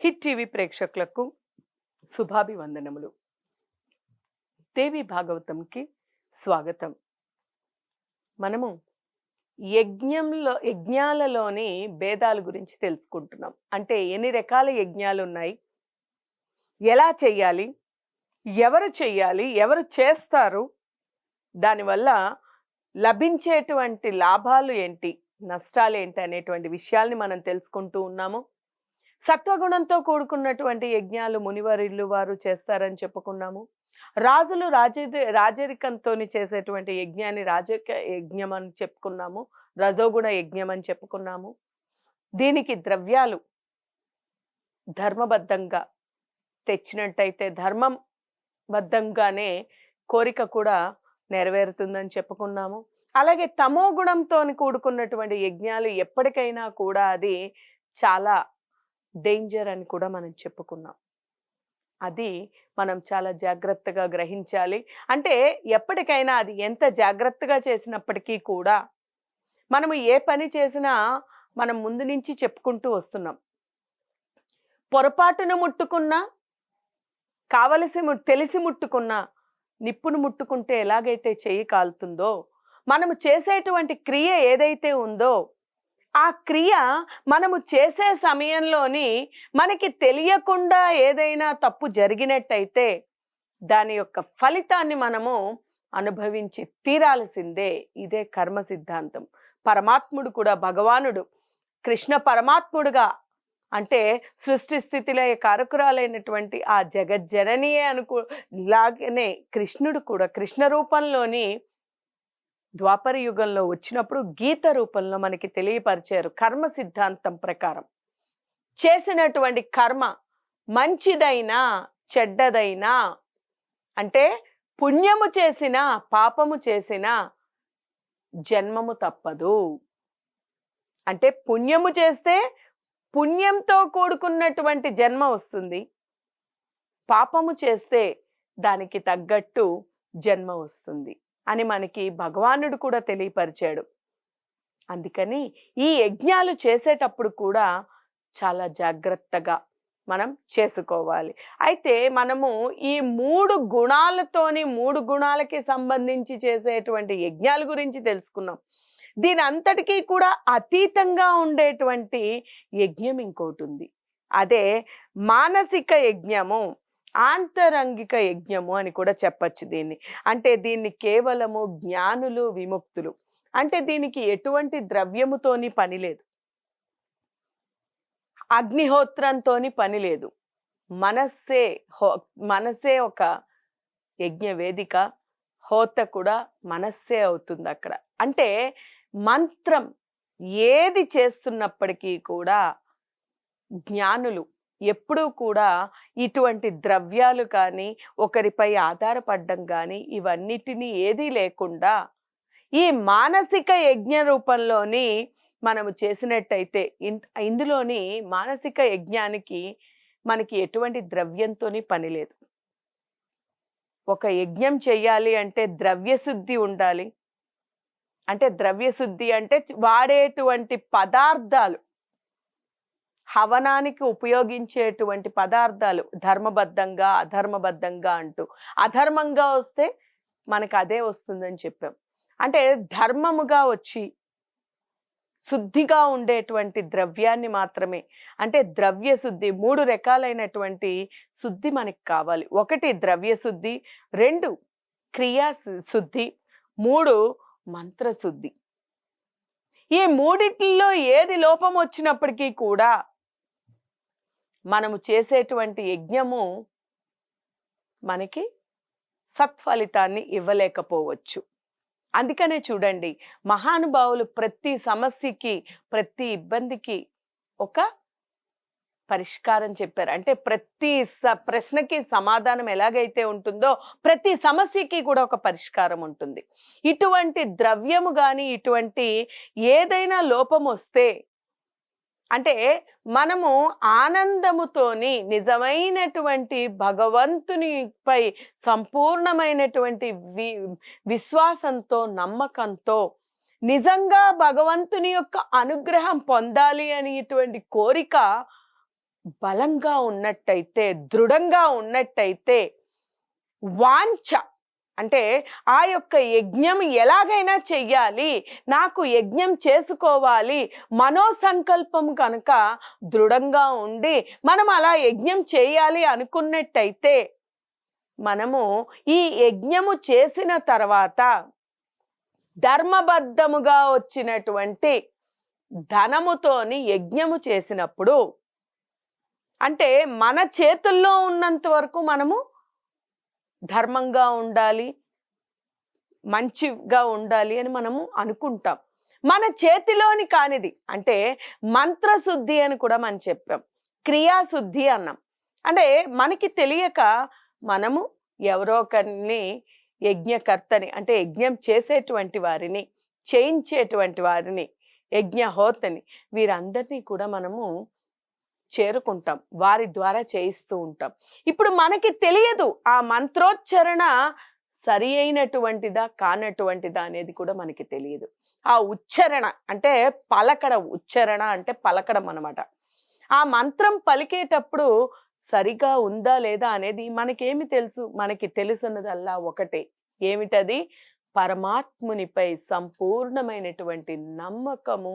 Hit TV ప్రేక్షకులకు శుభాభివందనములు. దేవి భాగవతంకి స్వాగతం. మనము యజ్ఞాలలోని భేదాల గురించి తెలుసుకుంటున్నాం. అంటే ఎన్ని రకాల యజ్ఞాలు ఉన్నాయి, ఎలా చెయ్యాలి, ఎవరు చెయ్యాలి, ఎవరు చేస్తారు, దానివల్ల లభించేటువంటి లాభాలు ఏంటి, నష్టాలు ఏంటి అనేటువంటి విషయాల్ని మనం తెలుసుకుంటూ ఉన్నాము. సత్వగుణంతో కూడుకున్నటువంటి యజ్ఞాలు మునివరిల్లు వారు చేస్తారని చెప్పుకున్నాము. రాజులు రాజరికంతో చేసేటువంటి యజ్ఞాన్ని రాజరిక యజ్ఞం అని చెప్పుకున్నాము. రజోగుణ యజ్ఞం అని చెప్పుకున్నాము. దీనికి ద్రవ్యాలు ధర్మబద్ధంగా తెచ్చినట్టయితే ధర్మబద్ధంగానే కోరిక కూడా నెరవేరుతుందని చెప్పుకున్నాము. అలాగే తమో గుణంతో కూడుకున్నటువంటి యజ్ఞాలు ఎప్పటికైనా కూడా అది చాలా డేంజర్ అని కూడా మనం చెప్పుకున్నాం. అది మనం చాలా జాగ్రత్తగా గ్రహించాలి. అంటే ఎప్పటికైనా అది ఎంత జాగ్రత్తగా చేసినప్పటికీ కూడా మనము ఏ పని చేసినా మనం ముందు నుంచి చెప్పుకుంటూ వస్తున్నాం. పొరపాటును ముట్టుకున్నా, తెలిసి ముట్టుకున్నా, నిప్పును ముట్టుకుంటే ఎలాగైతే చెయ్యి కాలుతుందో, మనము చేసేటువంటి క్రియ ఏదైతే ఉందో ఆ క్రియ మనము చేసే సమయంలోని మనకి తెలియకుండా ఏదైనా తప్పు జరిగినట్టయితే దాని యొక్క ఫలితాన్ని మనము అనుభవించి తీరాల్సిందే. ఇదే కర్మ సిద్ధాంతం. పరమాత్ముడు కూడా, భగవానుడు కృష్ణ పరమాత్ముడుగా, అంటే సృష్టి స్థితిలో కారకురాలైనటువంటి ఆ జగజ్జననియే లాగానే కృష్ణుడు కూడా కృష్ణ రూపంలోని ద్వాపర యుగంలో వచ్చినప్పుడు గీత రూపంలో మనకి తెలియపరిచారు. కర్మ సిద్ధాంతం ప్రకారం చేసినటువంటి కర్మ మంచిదైనా చెడ్డదైనా, అంటే పుణ్యము చేసినా పాపము చేసినా జన్మము తప్పదు. అంటే పుణ్యము చేస్తే పుణ్యంతో కూడుకున్నటువంటి జన్మ వస్తుంది, పాపము చేస్తే దానికి తగ్గట్టు జన్మ వస్తుంది అని మనకి భగవానుడు కూడా తెలియపరిచాడు. అందుకని ఈ యజ్ఞాలు చేసేటప్పుడు కూడా చాలా జాగ్రత్తగా మనం చేసుకోవాలి. అయితే మనము ఈ మూడు గుణాలకి సంబంధించి చేసేటువంటి యజ్ఞాల గురించి తెలుసుకున్నాం. దీని అంతటికీ కూడా అతీతంగా ఉండేటువంటి యజ్ఞం ఇంకోటి ఉంది. అదే మానసిక యజ్ఞము, ఆంతరంగిక యజ్ఞము అని కూడా చెప్పచ్చు దీన్ని. అంటే దీన్ని కేవలము జ్ఞానులు, విముక్తులు, అంటే దీనికి ఎటువంటి ద్రవ్యముతోని పని లేదు, అగ్నిహోత్రంతోని పని లేదు. మనస్సే ఒక యజ్ఞ వేదిక, హోత కూడా మనస్సే అవుతుంది అక్కడ. అంటే మంత్రం ఏది చేస్తున్నప్పటికీ కూడా జ్ఞానులు ఎప్పుడూ కూడా ఇటువంటి ద్రవ్యాలు కానీ, ఒకరిపై ఆధారపడడం కానీ, ఇవన్నిటినీ ఏదీ లేకుండా ఈ మానసిక యజ్ఞ రూపంలోని మనము చేసినట్టయితే, ఇందులోని మానసిక యజ్ఞానికి మనకి ఎటువంటి ద్రవ్యంతోని పని లేదు. ఒక యజ్ఞం చెయ్యాలి అంటే ద్రవ్యశుద్ధి ఉండాలి. అంటే ద్రవ్యశుద్ధి అంటే వాడేటువంటి పదార్థాలు, హవనానికి ఉపయోగించేటువంటి పదార్థాలు ధర్మబద్ధంగా అధర్మబద్ధంగా అంటూ, అధర్మంగా వస్తే మనకు అదే వస్తుందని చెప్పాం. అంటే ధర్మముగా వచ్చి శుద్ధిగా ఉండేటువంటి ద్రవ్యాన్ని మాత్రమే, అంటే ద్రవ్య శుద్ధి, 3 రకాలైనటువంటి శుద్ధి మనకి కావాలి. 1 ద్రవ్య శుద్ధి, 2 క్రియా శుద్ధి, 3 మంత్రశుద్ధి. ఈ మూడిట్లో ఏది లోపం వచ్చినప్పటికీ కూడా మనము చేసేటువంటి యజ్ఞము మనకి సత్ఫలితాన్ని ఇవ్వలేకపోవచ్చు. అందుకనే చూడండి, మహానుభావులు ప్రతి సమస్యకి, ప్రతి ఇబ్బందికి ఒక పరిష్కారం చెప్పారు. అంటే ప్రతి ప్రశ్నకి సమాధానం ఎలాగైతే ఉంటుందో ప్రతి సమస్యకి కూడా ఒక పరిష్కారం ఉంటుంది. ఇటువంటి ద్రవ్యము కానీ, ఇటువంటి ఏదైనా లోపం వస్తే, అంటే మనము ఆనందముతోని నిజమైనటువంటి భగవంతునిపై సంపూర్ణమైనటువంటి విశ్వాసంతో, నమ్మకంతో, నిజంగా భగవంతుని యొక్క అనుగ్రహం పొందాలి అని ఇటువంటి కోరిక బలంగా ఉన్నట్టయితే, దృఢంగా ఉన్నట్టయితే, వాంఛ అంటే ఆ యొక్క యజ్ఞం ఎలాగైనా చెయ్యాలి, నాకు యజ్ఞం చేసుకోవాలి, మనోసంకల్పం కనుక దృఢంగా ఉండి మనం అలా యజ్ఞం చేయాలి అనుకున్నట్టయితే, మనము ఈ యజ్ఞము చేసిన తర్వాత ధర్మబద్ధముగా వచ్చినటువంటి ధనముతోని యజ్ఞము చేసినప్పుడు, అంటే మన చేతుల్లో ఉన్నంత వరకు మనము ధర్మంగా ఉండాలి, మంచిగా ఉండాలి అని మనము అనుకుంటాం. మన చేతిలోని కానిది అంటే మంత్రశుద్ధి అని కూడా మనం చెప్పాం, క్రియాశుద్ధి అన్నాం. అంటే మనకి తెలియక మనము ఎవరో ఒకరిని, యజ్ఞకర్తని అంటే యజ్ఞం చేసేటువంటి వారిని, చేయించేటువంటి వారిని, యజ్ఞహోతని, వీరందరినీ కూడా మనము చేరుకుంటాం, వారి ద్వారా చేయిస్తూ ఉంటాం. ఇప్పుడు మనకి తెలియదు ఆ మంత్రోచ్చరణ సరి అయినటువంటిదా కానటువంటిదా అనేది కూడా మనకి తెలియదు. ఆ ఉచ్చరణ అంటే ఉచ్చరణ అంటే పలకడం అన్నమాట. ఆ మంత్రం పలికేటప్పుడు సరిగా ఉందా లేదా అనేది మనకేమి తెలుసు? మనకి తెలుసున్నదల్లా ఒకటే, ఏమిటది? పరమాత్మునిపై సంపూర్ణమైనటువంటి నమ్మకము,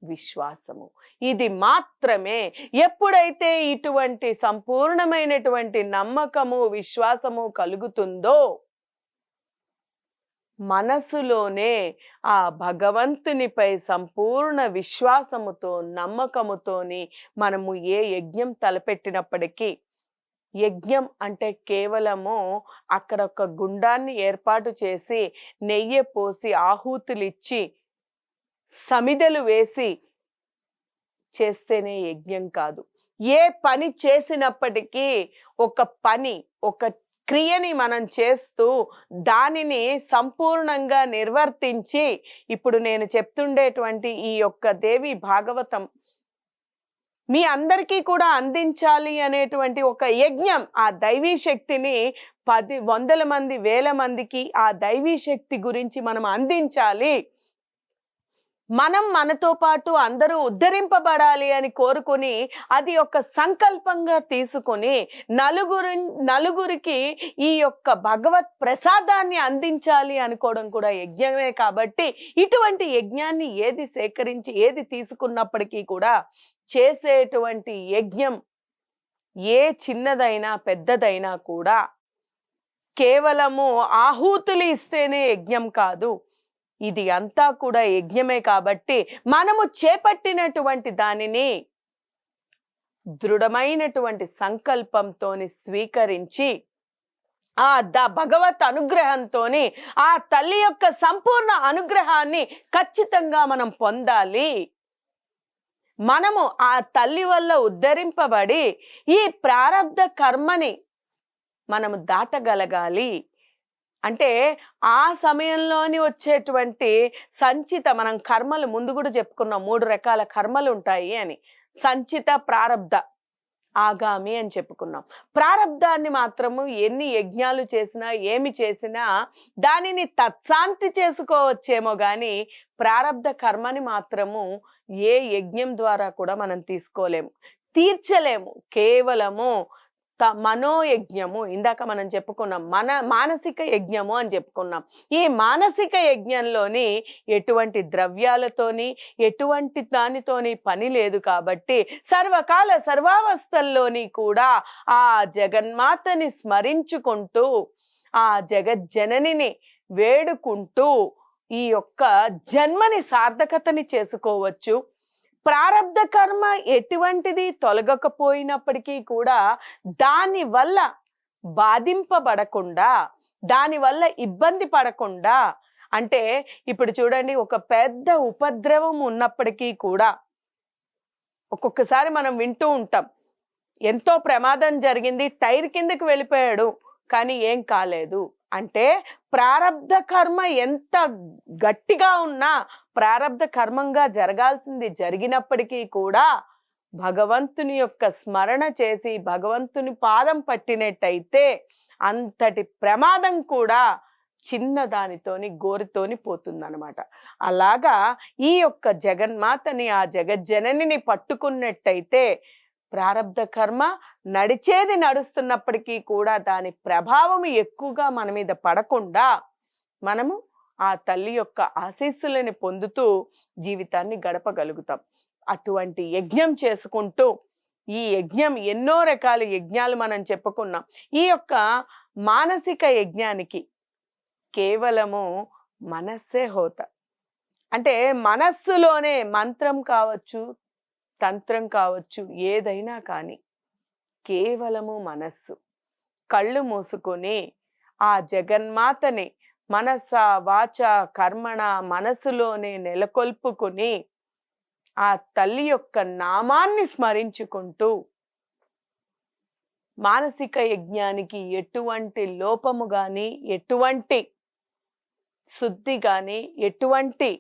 విశ్వాసము. ఇది మాత్రమే. ఎప్పుడైతే ఇటువంటి సంపూర్ణమైనటువంటి నమ్మకము, విశ్వాసము కలుగుతుందో, మనసులోనే ఆ భగవంతునిపై సంపూర్ణ విశ్వాసముతో, నమ్మకముతోని మనము ఏ యజ్ఞం తలపెట్టినప్పటికీ, యజ్ఞం అంటే కేవలము అక్కడ ఒక గుండాన్ని ఏర్పాటు చేసి, నెయ్యి పోసి, ఆహుతులిచ్చి, సమిదలు వేసి చేస్తేనే యజ్ఞం కాదు. ఏ పని చేసినప్పటికీ ఒక క్రియని మనం చేస్తూ దానిని సంపూర్ణంగా నిర్వర్తించి, ఇప్పుడు నేను చెప్తుండేటువంటి ఈ యొక్క దేవి భాగవతం మీ అందరికీ కూడా అందించాలి అనేటువంటి ఒక యజ్ఞం. ఆ దైవీ శక్తిని 10 వందల మంది, వేల మందికి ఆ దైవీ శక్తి గురించి మనం అందించాలి. మనం మనతో పాటు అందరూ ఉద్ధరింపబడాలి అని కోరుకొని, అది ఒక సంకల్పంగా తీసుకొని నలుగురికి ఈ యొక్క భగవత్ ప్రసాదాన్ని అందించాలి అనుకోవడం కూడా యజ్ఞమే. కాబట్టి ఇటువంటి యజ్ఞాన్ని ఏది సేకరించి ఏది తీసుకున్నప్పటికీ కూడా, చేసేటువంటి యజ్ఞం ఏ చిన్నదైనా పెద్దదైనా కూడా కేవలము ఆహుతులు ఇస్తేనే యజ్ఞం కాదు, ఇది అంతా కూడా యజ్ఞమే. కాబట్టి మనము చేపట్టినటువంటి దానిని దృఢమైనటువంటి సంకల్పంతోని స్వీకరించి, ఆ భగవత్ అనుగ్రహంతోని, ఆ తల్లి యొక్క సంపూర్ణ అనుగ్రహాన్ని ఖచ్చితంగా మనం పొందాలి. మనము ఆ తల్లి వల్ల ఉద్ధరింపబడి ఈ ప్రారబ్ధ కర్మని మనము దాటగలగాలి. అంటే ఆ సమయంలోని వచ్చేటువంటి సంచిత, మనం కర్మలు ముందు కూడా చెప్పుకున్నాం, 3 రకాల కర్మలు ఉంటాయి అని. సంచిత, ప్రారబ్ధ, ఆగామి అని చెప్పుకున్నాం. ప్రారబ్ధాన్ని మాత్రము ఎన్ని యజ్ఞాలు చేసినా, ఏమి చేసినా దానిని తత్శాంతి చేసుకోవచ్చేమో గాని, ప్రారబ్ధ కర్మని మాత్రము ఏ యజ్ఞం ద్వారా కూడా మనం తీసుకోలేము, తీర్చలేము. కేవలము మనోయజ్ఞము, ఇందాక మనం చెప్పుకున్నాం, మానసిక యజ్ఞము అని చెప్పుకున్నాం. ఈ మానసిక యజ్ఞంలోని ఎటువంటి ద్రవ్యాలతోని, ఎటువంటి దానితోని పని లేదు. కాబట్టి సర్వకాల సర్వావస్థల్లోని కూడా ఆ జగన్మాతని స్మరించుకుంటూ, ఆ జగజ్జననిని వేడుకుంటూ ఈ యొక్క జన్మని సార్థకతని చేసుకోవచ్చు. ప్రారబ్ధ కర్మ ఎటువంటిది తొలగకపోయినప్పటికీ కూడా దాని వల్ల బాధింపబడకుండా, దాని వల్ల ఇబ్బంది పడకుండా, అంటే ఇప్పుడు చూడండి, ఒక పెద్ద ఉపద్రవం ఉన్నప్పటికీ కూడా ఒక్కొక్కసారి మనం వింటూ ఉంటాం, ఎంతో ప్రమాదం జరిగింది, టైర్ కిందకి వెళ్ళిపోయాడు కానీ ఏం కాలేదు. అంటే ప్రారబ్ధ కర్మ ఎంత గట్టిగా ఉన్నా, ప్రారబ్ధ కర్మంగా జరగాల్సింది జరిగినప్పటికీ కూడా భగవంతుని యొక్క స్మరణ చేసి భగవంతుని పాదం పట్టినట్టయితే అంతటి ప్రమాదం కూడా చిన్న దానితోని, గోరితోని పోతుందన్నమాట. అలాగా ఈ యొక్క జగన్మాతని, ఆ జగజ్జననిని పట్టుకున్నట్టయితే ప్రారబ్ధ కర్మ నడిచేది నడుస్తున్నప్పటికీ కూడా దాని ప్రభావం ఎక్కువగా మన మీద పడకుండా మనము ఆ తల్లి యొక్క ఆశీస్సులని పొందుతూ జీవితాన్ని గడపగలుగుతాం. అటువంటి యజ్ఞం చేసుకుంటూ, ఈ యజ్ఞం ఎన్నో రకాల యజ్ఞాలు మనం చెప్పుకున్నాం. ఈ యొక్క మానసిక యజ్ఞానికి కేవలము మనస్సే హోత. అంటే మనస్సులోనే మంత్రం కావచ్చు, తంత్రం కావచ్చు, ఏదైనా కానీ కేవలము మనస్సు. కళ్ళు మూసుకొని ఆ జగన్మాతని మనస వాచ కర్మణ మనసులోనే నెలకొల్పుకుని ఆ తల్లి యొక్క నామాన్ని స్మరించుకుంటూ మానసిక యజ్ఞానికి ఎటువంటి లోపము గాని, ఎటువంటి శుద్ధి గాని, ఎటువంటి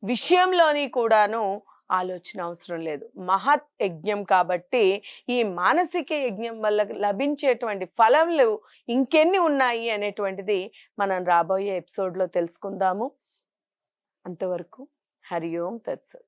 విషయంలోని కూడాను ఆలోచన అవసరం లేదు. మహత్ యజ్ఞం కాబట్టి ఈ మానసిక యజ్ఞం వల్ల లభించేటువంటి ఫలములు ఇంకెన్ని ఉన్నాయి అనేటువంటిది మనం రాబోయే ఎపిసోడ్లో తెలుసుకుందాము. అంతవరకు హరి ఓం తత్సత్.